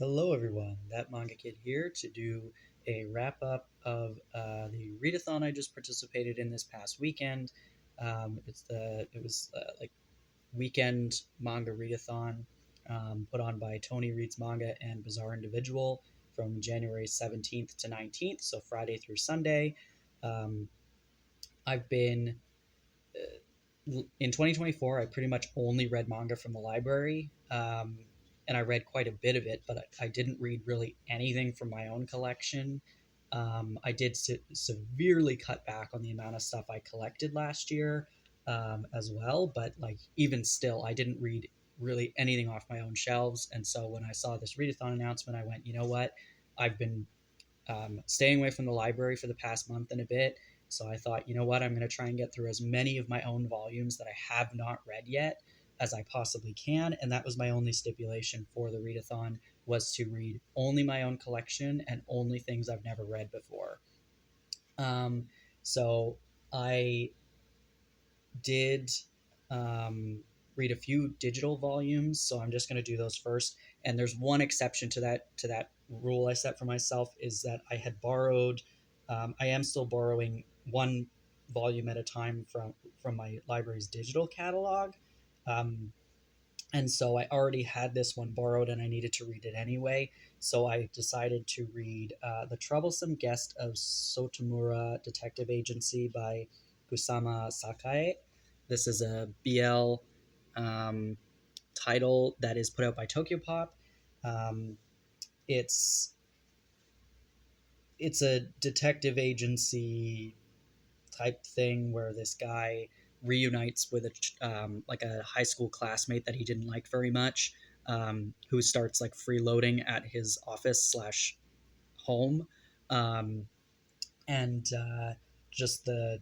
Hello, everyone. That Manga Kid here to do a wrap up of the readathon I just participated in this past weekend. It was like weekend manga readathon put on by Toni Reads Manga and Bizarre Individual from January 17th to 19th, so Friday through Sunday. Um, I've been in 2024, I pretty much only read manga from the library, and I read quite a bit of it, but I didn't read really anything from my own collection. I did severely cut back on the amount of stuff I collected last year as well, but like even still, I didn't read really anything off my own shelves. And so when I saw this readathon announcement, I went, you know what? I've been staying away from the library for the past month and a bit. So I thought, you know what, I'm going to try and get through as many of my own volumes that I have not read yet as I possibly can. And that was my only stipulation for the readathon, was to read only my own collection and only things I've never read before. Um, so I did read a few digital volumes, so I'm just going to do those first. And there's one exception to that rule I set for myself, is that I had borrowed. I am still borrowing one volume at a time from my library's digital catalog. Um, and so I already had this one borrowed and I needed to read it anyway. So I decided to read The Troublesome Guest of Sotomura Detective Agency by Kusama Sakae. This is a BL um, title that is put out by Tokyo Pop. Um, it's it's a detective agency type thing where this guy reunites with a high school classmate that he didn't like very much, who starts like freeloading at his office slash home, um, and just the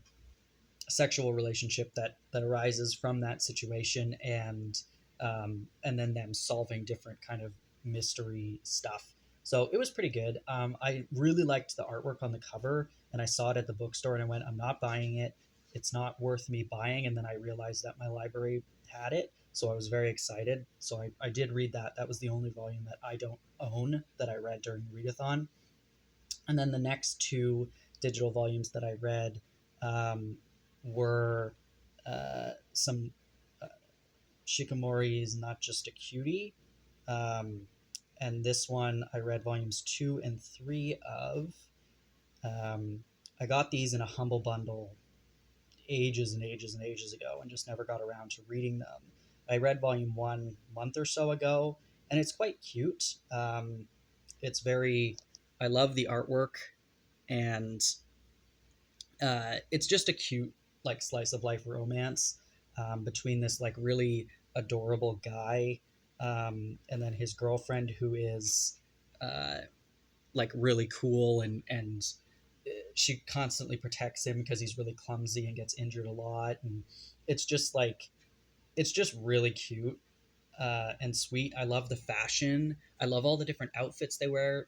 sexual relationship that arises from that situation, and then them solving different kind of mystery stuff. So it was pretty good. I really liked the artwork on the cover, and I saw it at the bookstore, and I went, I'm not buying it. It's not worth me buying. And then I realized that my library had it, so I was very excited. So I did read that. That was the only volume that I don't own that I read during the readathon. And then the next two digital volumes that I read um, were some uh, Shikamori's Not Just a Cutie. Um, and this one I read volumes 2 and 3 of. Um, I got these in a humble bundle ages and ages and ages ago and just never got around to reading them. I read volume 1 a month or so ago, and it's quite cute. It's very, I love the artwork, and it's just a cute like slice of life romance between this like really adorable guy, and then his girlfriend, who is uh, like really cool, and she constantly protects him because he's really clumsy and gets injured a lot. And it's just like, it's just really cute and sweet. I love the fashion. I love all the different outfits they wear.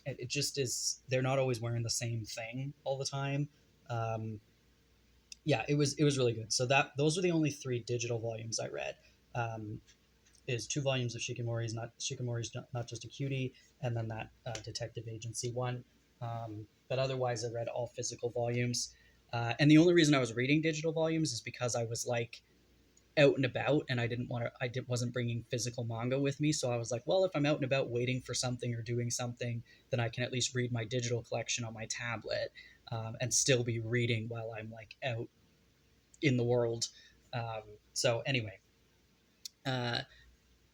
It just is. They're not always wearing the same thing all the time. Um, yeah, it was really good. So that those are the only three digital volumes I read. Um, is two volumes of Shikamori's not just a cutie, and then that detective agency one. But otherwise, I read all physical volumes. And the only reason I was reading digital volumes is because I was like out and about, and I didn't want to. Wasn't bringing physical manga with me, so I was like, well, if I'm out and about waiting for something or doing something, then I can at least read my digital collection on my tablet, and still be reading while I'm like out in the world. Um, so anyway, uh,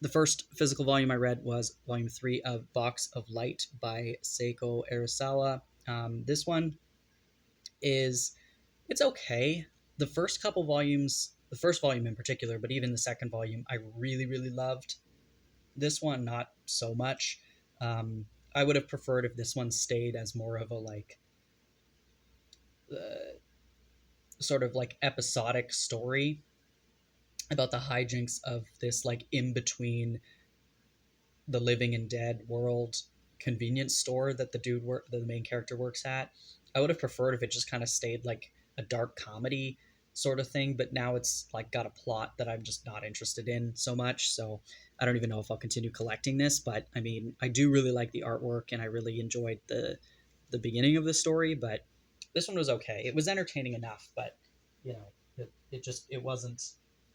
the first physical volume I read was volume 3 of Box of Light by Seiko Arisawa. This one is, it's okay. The first couple volumes, the first volume in particular, but even the second volume, I really, really loved. This one, not so much. I would have preferred if this one stayed as more of a like uh, sort of like episodic story about the hijinks of this like in between the living and dead world convenience store that the main character works at. I would have preferred if it just kind of stayed like a dark comedy. sort of thing, but now it's like got a plot that I'm just not interested in so much. So I don't even know if I'll continue collecting this, but I mean, I do really like the artwork and I really enjoyed the beginning of the story, but this one was okay. It was entertaining enough, but you know, it just it wasn't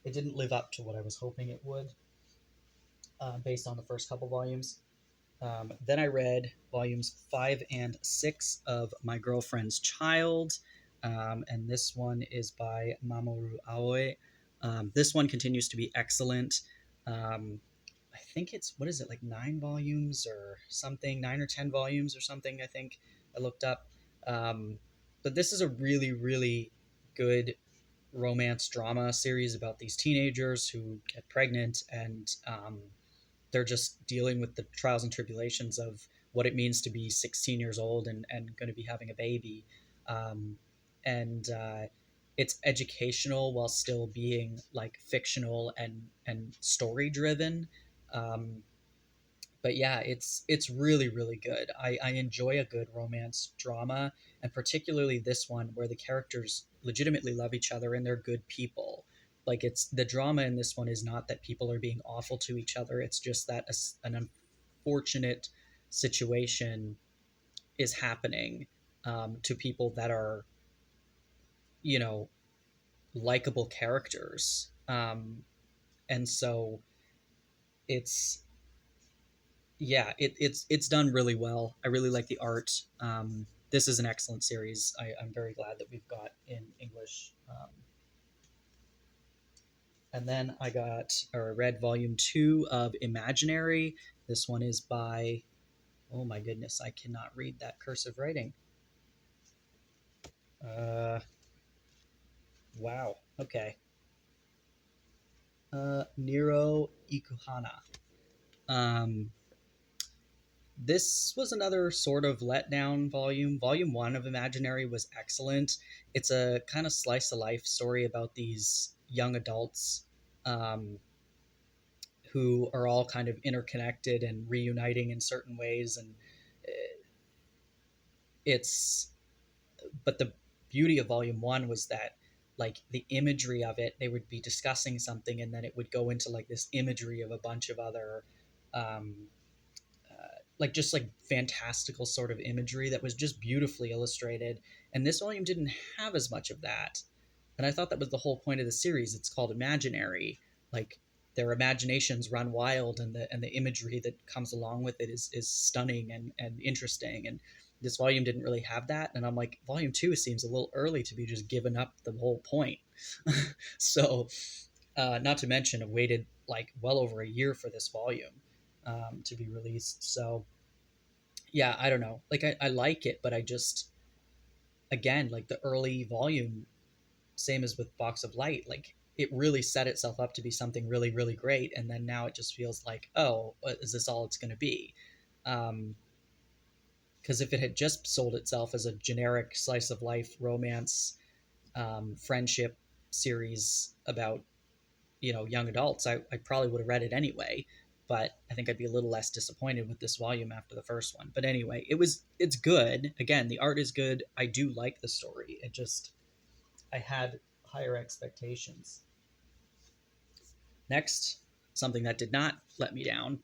it didn't live up to what I was hoping it would, based on the first couple volumes. Then I read volumes 5 and 6 of My Girlfriend's Child, and this one is by Mamoru Aoi. This one continues to be excellent. Um, I think it's, what is it, like 9 volumes or something, 9 or 10 volumes or something, I think I looked up. Um, but this is a really, really good romance drama series about these teenagers who get pregnant, and they're just dealing with the trials and tribulations of what it means to be 16 years old and going to be having a baby. Um, and it's educational while still being like fictional and story driven. Um, but yeah, it's really really good. I enjoy a good romance drama, and particularly this one where the characters legitimately love each other and they're good people. Like, it's the drama in this one is not that people are being awful to each other. It's just that an unfortunate situation is happening, to people that are, you know, likable characters. And so it's yeah, it's done really well. I really like the art. This is an excellent series. I'm very glad that we've got in English. And then I got or read volume 2 of Imaginary. This one is by, oh my goodness, I cannot read that cursive writing. Uh, wow. Okay. Nero Ikuhana. Um, this was another sort of letdown volume. Volume 1 of Imaginary was excellent. It's a kind of slice of life story about these young adults, um, who are all kind of interconnected and reuniting in certain ways. And it's, but the beauty of Volume 1 was that, like, the imagery of it, they would be discussing something and then it would go into like this imagery of a bunch of other, um, like just like fantastical sort of imagery that was just beautifully illustrated. And this volume didn't have as much of that. And I thought that was the whole point of the series. It's called Imaginary. Like, their imaginations run wild, and the imagery that comes along with it is stunning and interesting. And this volume didn't really have that. And I'm like, volume 2 seems a little early to be just giving up the whole point. So, not to mention, I waited like well over a year for this volume, to be released. So yeah, I don't know. Like, I like it, but I just, again, like the early volume, same as with Box of Light, like it really set itself up to be something really, really great. And then now it just feels like, oh, is this all it's going to be? Um, because if it had just sold itself as a generic slice of life romance, friendship series about, young adults, I probably would have read it anyway. But I think I'd be a little less disappointed with this volume after the first one. But anyway, it's good. Again, the art is good. I do like the story. It just, I had higher expectations. Next, something that did not let me down,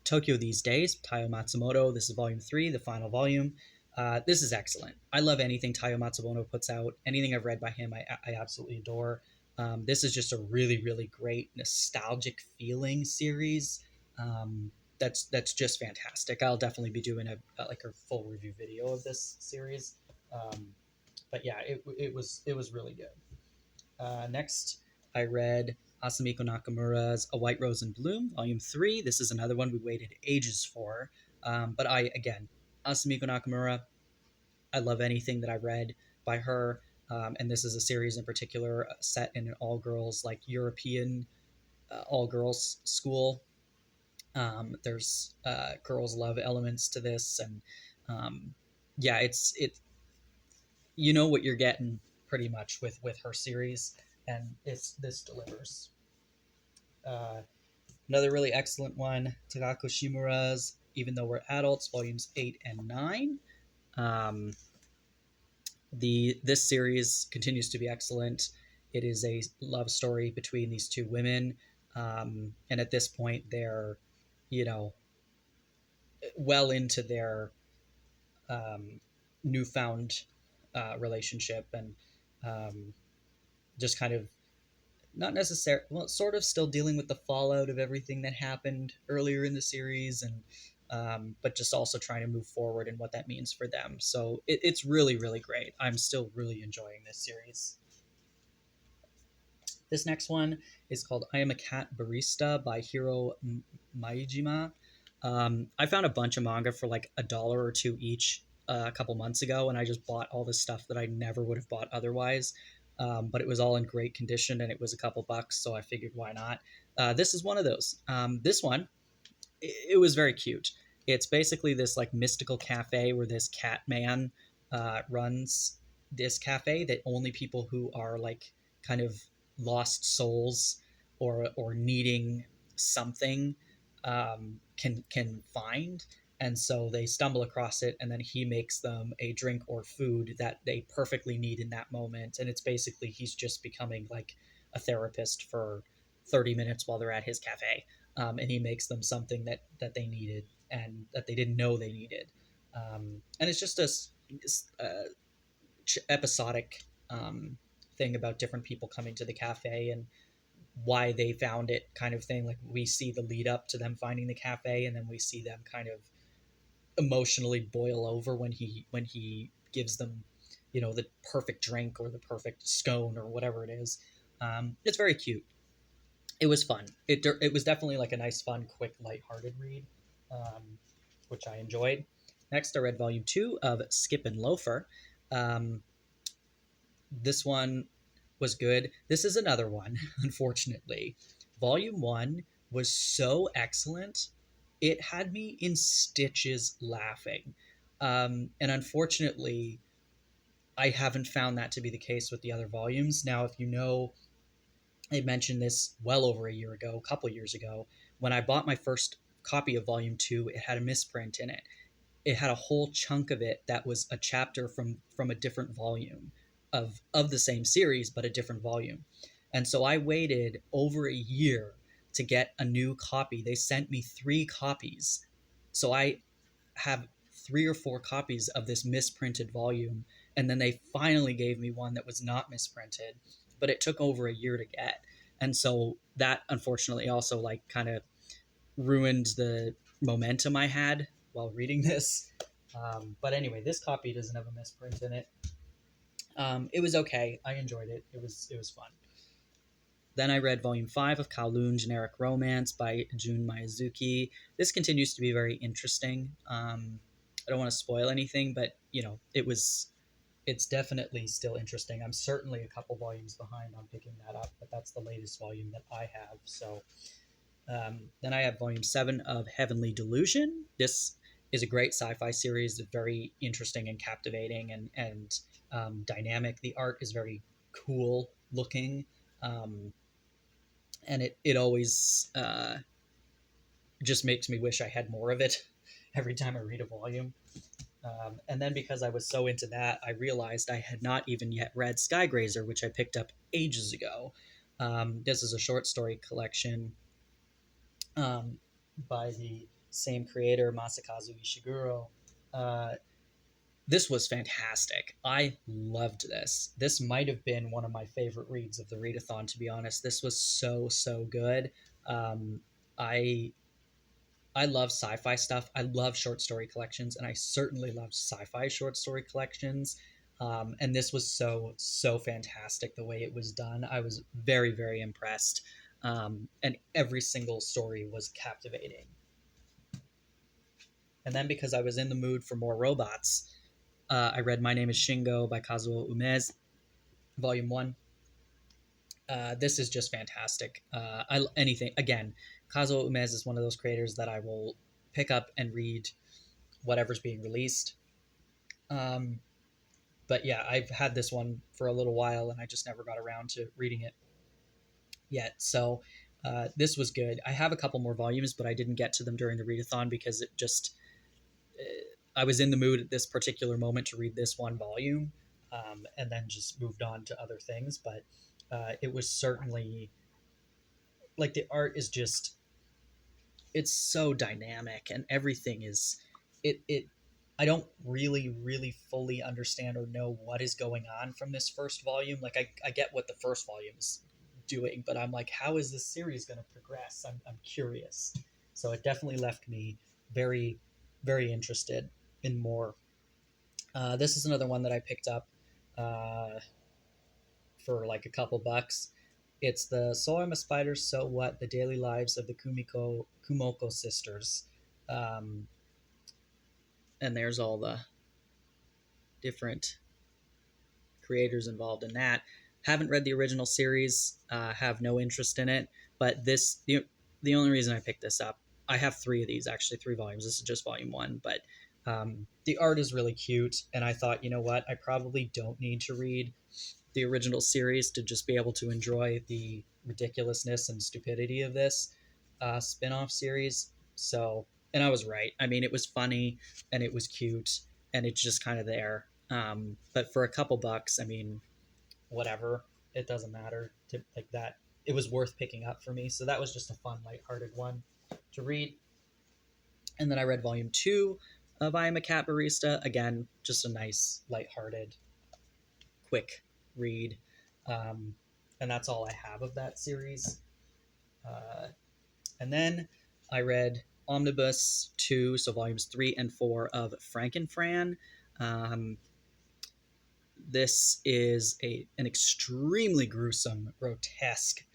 Tokyo These Days, Taiyo Matsumoto. This is volume 3, the final volume. This is excellent. I love anything Taiyo Matsumoto puts out. Anything I've read by him, I absolutely adore. This is just a really, really great nostalgic feeling series. That's just fantastic. I'll definitely be doing a full review video of this series. But yeah, it was really good. Next, I read Asamiko Nakamura's A White Rose in Bloom, Volume 3. This is another one we waited ages for. But again, Asamiko Nakamura, I love anything that I read by her. And this is a series in particular, set in an all girls, like European all girls school. There's girls' love elements to this. And yeah, you know what you're getting pretty much with her series, and this delivers. Uh, Another really excellent one, Tagako Shimura's Even Though We're Adults, volumes 8 and 9. Um, The This series continues to be excellent. It is a love story between these two women, and at this point, they're, you know, well into their um, newfound relationship, and um, just kind of not necessarily, well, sort of still dealing with the fallout of everything that happened earlier in the series, and but just also trying to move forward and what that means for them. So it's really, really great. I'm still really enjoying this series. This next one is called I Am a Cat Barista by Hiro Maijima. I found a bunch of manga for like $1 or $2 each a couple months ago, and I just bought all this stuff that I never would have bought otherwise. But it was all in great condition, and it was a couple bucks, so I figured why not. This is one of those. This one, it was very cute. It's basically this like mystical cafe where this cat man runs this cafe that only people who are like kind of lost souls or needing something can find. And so they stumble across it, and then he makes them a drink or food that they perfectly need in that moment. And it's basically he's just becoming like a therapist for 30 minutes while they're at his cafe, and he makes them something that they needed and that they didn't know they needed. And it's just a episodic thing about different people coming to the cafe and why they found it, kind of thing. Like we see the lead up to them finding the cafe, and then we see them kind of emotionally boil over when he gives them, you know, the perfect drink or the perfect scone or whatever it is. It's very cute. It was fun. It was definitely like a nice, fun, quick, lighthearted read, which I enjoyed. Next, I read volume 2 of Skip and Loafer. Um, this one was good. This is another one, unfortunately. Volume 1 was so excellent, it had me in stitches laughing. And unfortunately, I haven't found that to be the case with the other volumes. Now, if you know, I mentioned this well over a year ago, a couple years ago, when I bought my first copy of Volume 2, it had a misprint in it. It had a whole chunk of it that was a chapter from a different volume of the same series, but a different volume. And so I waited over a year to get a new copy. They sent me 3 copies. So I have 3 or 4 copies of this misprinted volume, and then they finally gave me one that was not misprinted, but it took over a year to get. And so that unfortunately also like kind of ruined the momentum I had while reading this. But anyway, this copy doesn't have a misprint in it. It was okay. I enjoyed it. It was fun. Then I read Volume 5 of Kowloon Generic Romance by Jun Miyazuki. This continues to be very interesting. I don't want to spoil anything, but you know, it's definitely still interesting. I'm certainly a couple volumes behind on picking that up, but that's the latest volume that I have. So then I have Volume 7 of Heavenly Delusion. This is a great sci-fi series, very interesting and captivating and dynamic. The art is very cool looking. Um, and it always just makes me wish I had more of it every time I read a volume. And then because I was so into that, I realized I had not even yet read Skygrazer, which I picked up ages ago. This is a short story collection um, by the same creator, Masakazu Ishiguro. Uh, this was fantastic. I loved this. This might have been one of my favorite reads of the readathon, to be honest. This was so good. Um, I I love sci-fi stuff. I love short story collections, and I certainly love sci-fi short story collections. And this was so fantastic the way it was done. I was very impressed, and every single story was captivating. And then because I was in the mood for more robots, I read My Name is Shingo by Kazuo Umez, Volume 1. This is just fantastic. Anything, again, Kazuo Umez is one of those creators that I will pick up and read whatever's being released. Um, but yeah, I've had this one for a little while and I just never got around to reading it yet. So this was good. I have a couple more volumes, but I didn't get to them during the readathon because it just I was in the mood at this particular moment to read this one volume. and then just moved on to other things. But it was certainly like the art is just it's so dynamic and everything is it I don't really fully understand or know what is going on from this first volume. Like I get what the first volume is doing, but I'm like, how is this series going to progress? I'm curious. So it definitely left me very interested in more. This is another one that I picked up uh, for like a couple bucks. It's the So I'm a Spider, So What? The Daily Lives of the Kumoko Sisters. Um, and there's all the different creators involved in that. Haven't read the original series, have no interest in it, but the only reason I picked this up, I have three of these, actually, three volumes. This is just volume one, but the art is really cute, and I thought, you know what, I probably don't need to read the original series to just be able to enjoy the ridiculousness and stupidity of this spin-off series. So, and I was right. I mean, it was funny and it was cute and it's just kind of there. But for a couple bucks, I mean, whatever, it doesn't matter to like that. It was worth picking up for me. So that was just a fun, lighthearted one to read. And then I read volume two of I Am a Cat Barista. Again, just a nice, lighthearted, quick read. Um, and that's all I have of that series. Uh, and then I read Omnibus 2, so volumes 3 and 4 of Frankenfran. Um, this is an extremely gruesome, grotesque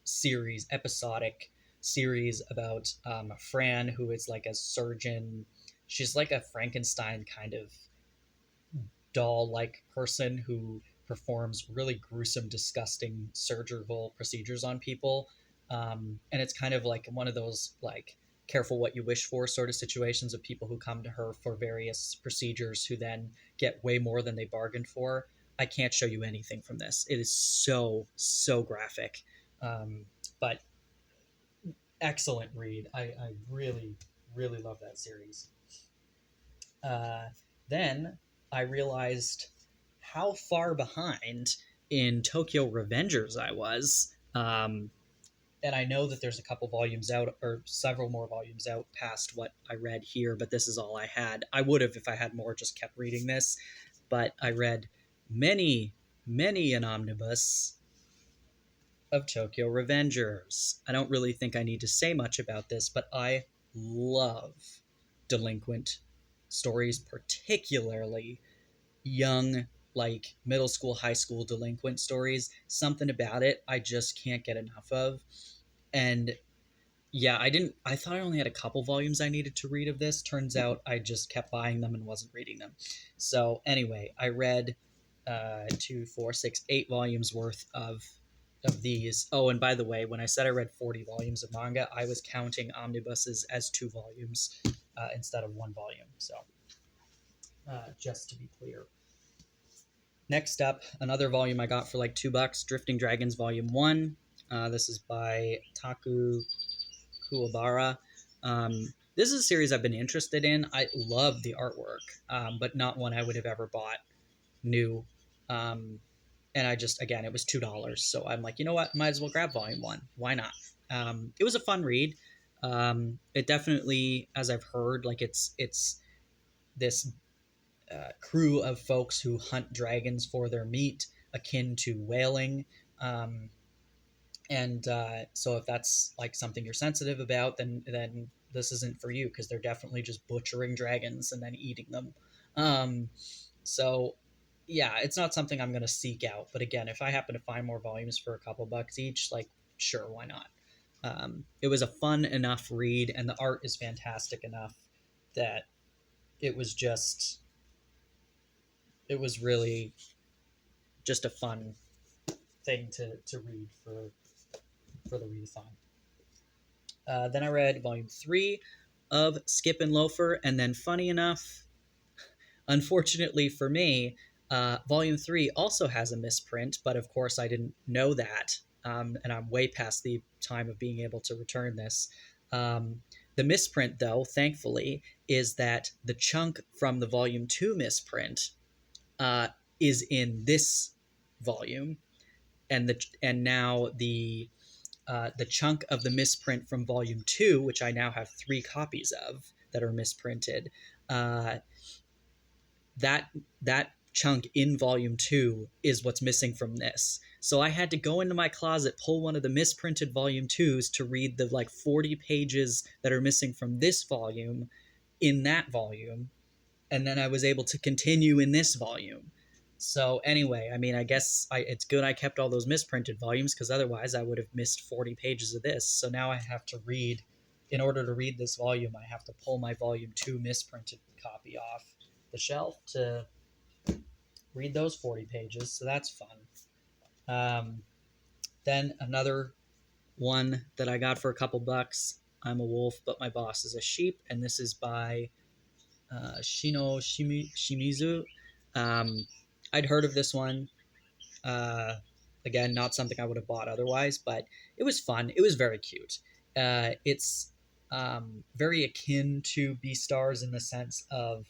series, episodic series about Fran, who is like a surgeon. She's like a Frankenstein kind of doll-like person who performs really gruesome, disgusting surgical procedures on people. And it's kind of like one of those like careful what you wish for sort of situations of people who come to her for various procedures who then get way more than they bargained for. I can't show you anything from this. It is so graphic, um, but excellent read. I really love that series. uh, then I realized how far behind in Tokyo Revengers I was. And I know that there's a couple volumes out, or several more volumes out past what I read here, but this is all I had. I would have, if I had more, just kept reading this. But I read many an omnibus of Tokyo Revengers. I don't really think I need to say much about this, but I love delinquent stories, particularly young, like middle school, high school delinquent stories. Something about it I just can't get enough of. And yeah, I thought I only had a couple volumes I needed to read of this. Turns out I just kept buying them and wasn't reading them. So anyway, I read 2, 4, 6, 8 volumes worth of these. Oh, and by the way, when I said I read 40 volumes of manga, I was counting omnibuses as 2 volumes instead of 1 volume. So just to be clear. Next up, another volume I got for like $2, Drifting Dragons Volume 1. This is by Taku Kuwabara. This is a series I've been interested in. I love the artwork, but not one I would have ever bought new. And I just, again, it was $2. So I'm like, you know what? Might as well grab Volume 1. Why not? It was a fun read. It definitely, as I've heard, like it's this crew of folks who hunt dragons for their meat, akin to whaling. And so if that's like something you're sensitive about, then this isn't for you, because they're definitely just butchering dragons and then eating them. Um, so yeah, it's not something I'm going to seek out. But again, if I happen to find more volumes for a couple bucks each, like sure, why not? It was a fun enough read, and the art is fantastic enough that it was just it was really just a fun thing to read for the readathon. Then I read volume 3 of Skip and Loafer, and then funny enough, unfortunately for me, volume 3 also has a misprint, but of course I didn't know that, and I'm way past the time of being able to return this. The misprint, though, thankfully, is that the chunk from the volume 2 misprint is in this volume, and now the chunk of the misprint from volume 2, which I now have 3 copies of that are misprinted, uh, that that chunk in volume 2 is what's missing from this. So I had to go into my closet, pull one of the misprinted volume 2s to read the like 40 pages that are missing from this volume in that volume, and then I was able to continue in this volume. So anyway, I mean, I guess it's good I kept all those misprinted volumes, because otherwise I would have missed 40 pages of this. So now I have to read, in order to read this volume, I have to pull my volume 2 misprinted copy off the shelf to read those 40 pages. So that's fun. Then another one that I got for a couple bucks. I'm a wolf, but my boss is a sheep, and this is by Shimizu. I'd heard of this one. Uh, Again, not something I would have bought otherwise, but it was fun. It was very cute. It's very akin to Beastars in the sense of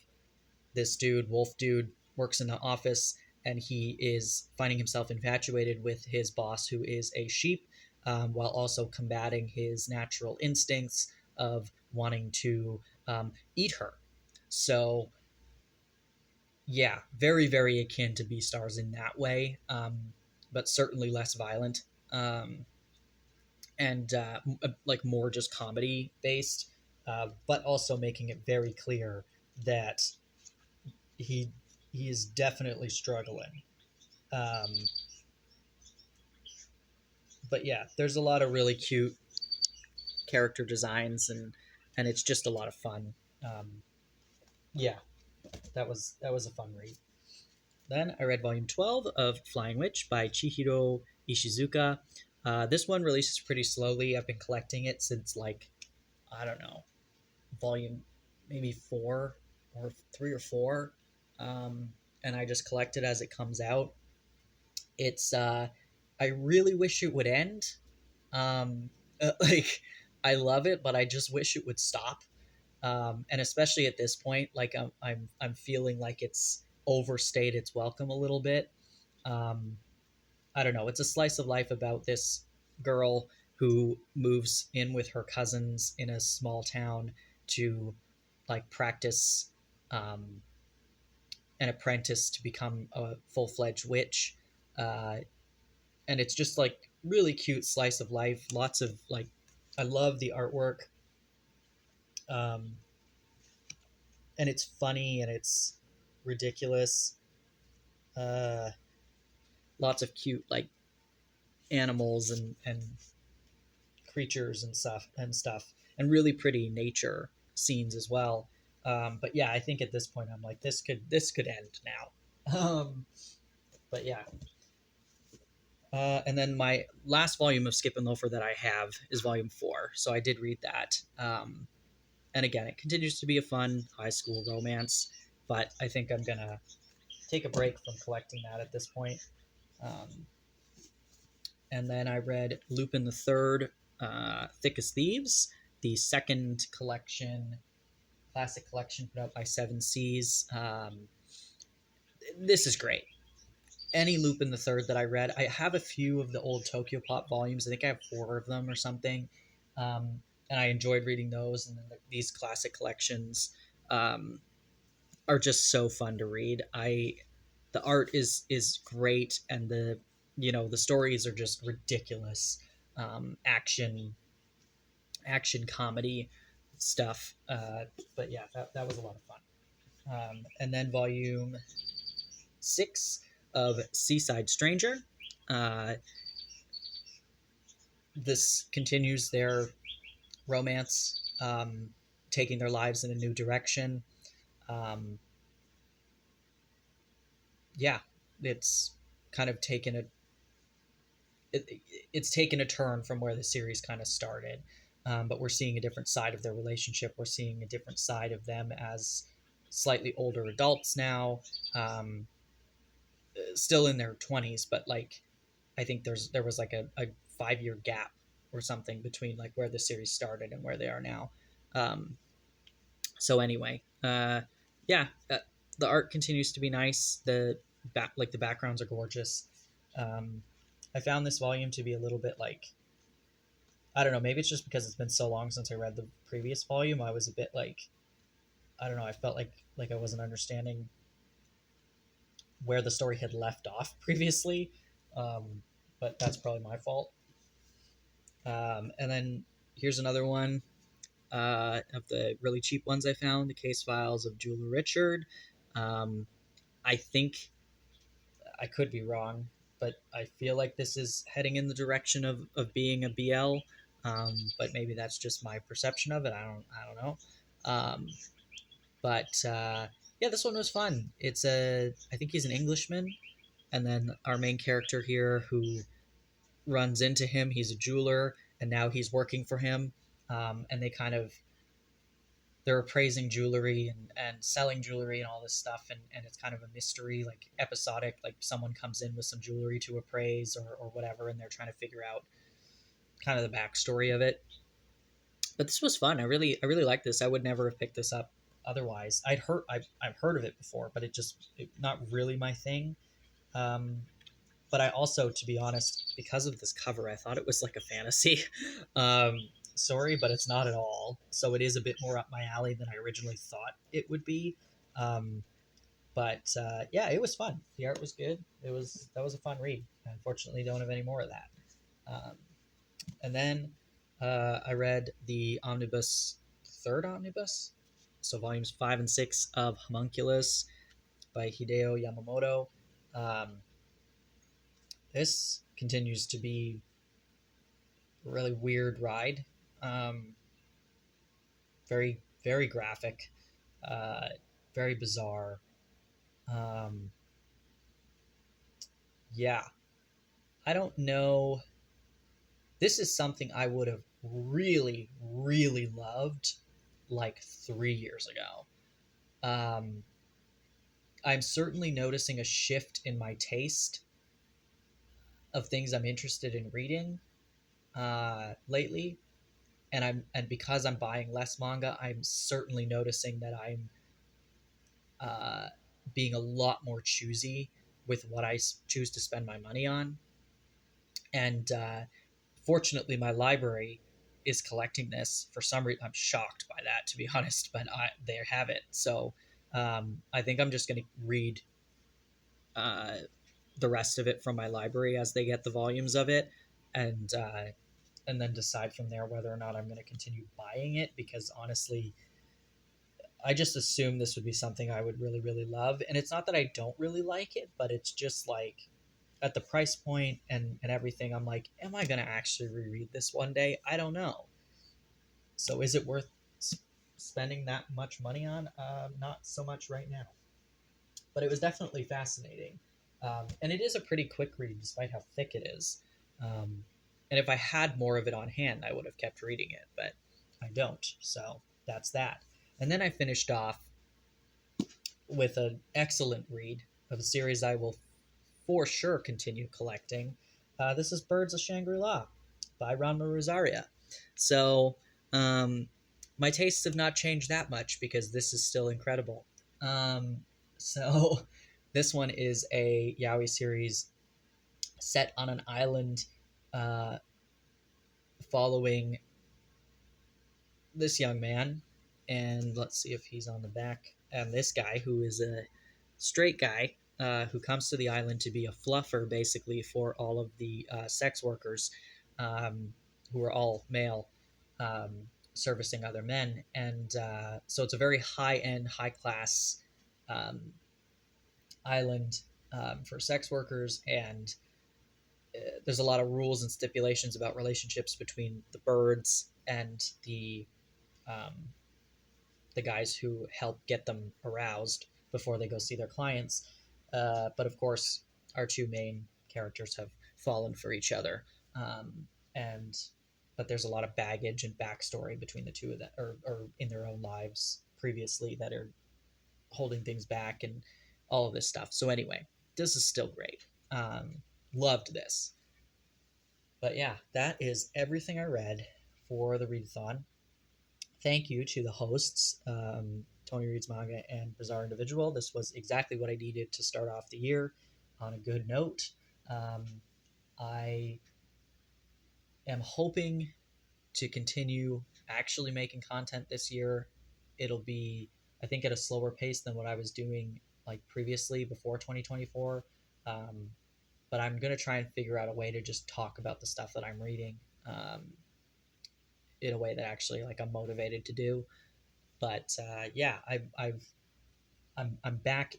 this dude, Wolf Dude, works in the office, and he is finding himself infatuated with his boss, who is a sheep, while also combating his natural instincts of wanting to eat her. So yeah, very, very akin to Beastars in that way, but certainly less violent, and like more just comedy based, but also making it very clear that he he is definitely struggling. Um, but yeah, there's a lot of really cute character designs, and it's just a lot of fun. Yeah, that was a fun read. Then I read volume 12 of Flying Witch by Chihiro Ishizuka. This one releases pretty slowly. I've been collecting it since, like, I don't know, volume maybe 4 or 3 or 4. And I just collect it as it comes out. It's, I really wish it would end. Like, I love it, but I just wish it would stop. And especially at this point, like I'm feeling like it's overstayed its welcome a little bit. Um, I don't know. It's a slice of life about this girl who moves in with her cousins in a small town to like practice um, an apprentice to become a full-fledged witch. Uh, and it's just like really cute slice of life. Lots of like, I love the artwork. Um, and it's funny and it's ridiculous. Uh, Lots of cute like animals and creatures and stuff, and really pretty nature scenes as well. But yeah, I think at this point I'm like, this could end now. But yeah. And then my last volume of Skip and Loafer that I have is volume 4, so I did read that. And again, it continues to be a fun high school romance, but I think I'm gonna take a break from collecting that at this point. Um, and then I read Lupin the Third, Thick as Thieves, the second collection, classic collection put out by Seven Seas. This is great. Any Lupin the Third that I read, I have a few of the old Tokyo Pop volumes. I think I have 4 of them or something, and I enjoyed reading those. And then these classic collections um, are just so fun to read. The art is great, and the stories are just ridiculous. Action comedy stuff. But yeah, that was a lot of fun. And then volume 6 of Seaside Stranger. Uh, this continues their romance, taking their lives in a new direction. Um, yeah, it's kind of it's taken a turn from where the series kind of started. But we're seeing a different side of their relationship. We're seeing a different side of them as slightly older adults now, still in their 20s, but like I think there was like a 5-year gap or something between like where the series started and where they are now. Um, so anyway, yeah, the art continues to be nice. like the backgrounds are gorgeous. Um, I found this volume to be a little bit like, I don't know, maybe it's just because it's been so long since I read the previous volume. I was a bit like, I don't know, I felt like I wasn't understanding where the story had left off previously. But that's probably my fault. And then here's another one of the really cheap ones I found: The Case Files of Jeweler Richard. I think I could be wrong, but I feel like this is heading in the direction of being a BL. But maybe that's just my perception of it. I don't know. Um, but yeah, this one was fun. I think he's an Englishman, and then our main character here who runs into him. He's a jeweler, and now he's working for him. And they're appraising jewelry and selling jewelry and all this stuff, and it's kind of a mystery, like episodic, like someone comes in with some jewelry to appraise or whatever, and they're trying to figure out kind of the backstory of it. But this was fun. I really like this. I would never have picked this up otherwise. I've heard of it before, but not really my thing. Um, but I also, to be honest, because of this cover, I thought it was like a fantasy story, but it's not at all. So it is a bit more up my alley than I originally thought it would be. Um, but yeah, it was fun. The art was good. That was a fun read. I unfortunately don't have any more of that. Um, and then I read the third omnibus, so volumes 5 and 6 of Homunculus by Hideo Yamamoto. This continues to be a really weird ride. Um, very, very graphic, uh, very bizarre. Um, yeah, I don't know. This is something I would have really, really loved like 3 years ago. Um, I'm certainly noticing a shift in my taste of things I'm interested in reading lately, and because I'm buying less manga, I'm certainly noticing that I'm uh, being a lot more choosy with what I choose to spend my money on. And fortunately, my library is collecting this for some reason. I'm shocked by that, to be honest, but they have it. So I think I'm just going to read uh, the rest of it from my library as they get the volumes of it, and and then decide from there whether or not I'm going to continue buying it. Because honestly, I just assumed this would be something I would really, really love. And it's not that I don't really like it, but it's just like at the price point and everything, I'm like, am I going to actually reread this one day? I don't know. So is it worth spending that much money on? Not so much right now. But it was definitely fascinating. And it is a pretty quick read, despite how thick it is. Um, and if I had more of it on hand, I would have kept reading it, but I don't. So that's that. And then I finished off with an excellent read of a series I will for sure continue collecting. This is Birds of Shangri-La by Ranma Rosaria. So um, my tastes have not changed that much because this is still incredible. So this one is a yaoi series set on an island uh, following this young man. And let's see if he's on the back. And this guy, who is a straight guy, who comes to the island to be a fluffer, basically, for all of the sex workers, who are all male, servicing other men. And so it's a very high end, high class um, island for sex workers. And there's a lot of rules and stipulations about relationships between the birds and um, the guys who help get them aroused before they go see their clients. But of course, our two main characters have fallen for each other, and but there's a lot of baggage and backstory between the two of them, or in their own lives previously, that are holding things back and all of this stuff. So anyway, this is still great. Loved this. But yeah, that is everything I read for the readathon. Thank you to the hosts, Tony Reads Manga and Bizarre Individual. This was exactly what I needed to start off the year on a good note. Um, I am hoping to continue actually making content this year. It'll be, I think, at a slower pace than what I was doing like previously before 2024. Um, but I'm gonna try and figure out a way to just talk about the stuff that I'm reading in a way that actually like I'm motivated to do. But yeah, I'm back.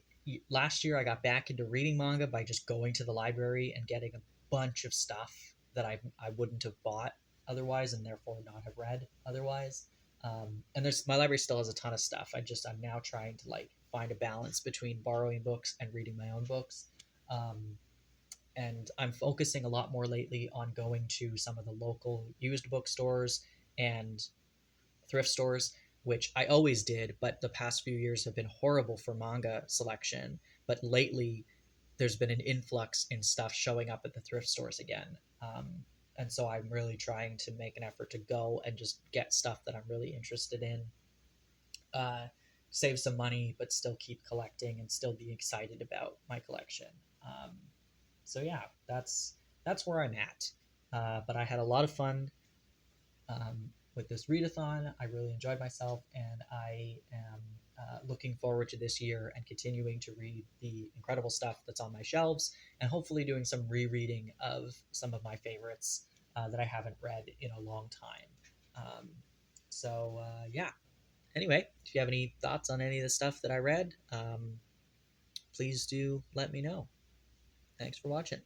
Last year, I got back into reading manga by just going to the library and getting a bunch of stuff that I wouldn't have bought otherwise, and therefore not have read otherwise. And there's my library still has a ton of stuff. I'm now trying to like find a balance between borrowing books and reading my own books. Um, and I'm focusing a lot more lately on going to some of the local used bookstores and thrift stores, which I always did, but the past few years have been horrible for manga selection. But lately, there's been an influx in stuff showing up at the thrift stores again. And so I'm really trying to make an effort to go and just get stuff that I'm really interested in, uh, save some money, but still keep collecting and still be excited about my collection. Um, so yeah, that's where I'm at. But I had a lot of fun with this readathon. I really enjoyed myself, and I am looking forward to this year and continuing to read the incredible stuff that's on my shelves, and hopefully doing some rereading of some of my favorites that I haven't read in a long time. Yeah. Anyway, if you have any thoughts on any of the stuff that I read, please do let me know. Thanks for watching.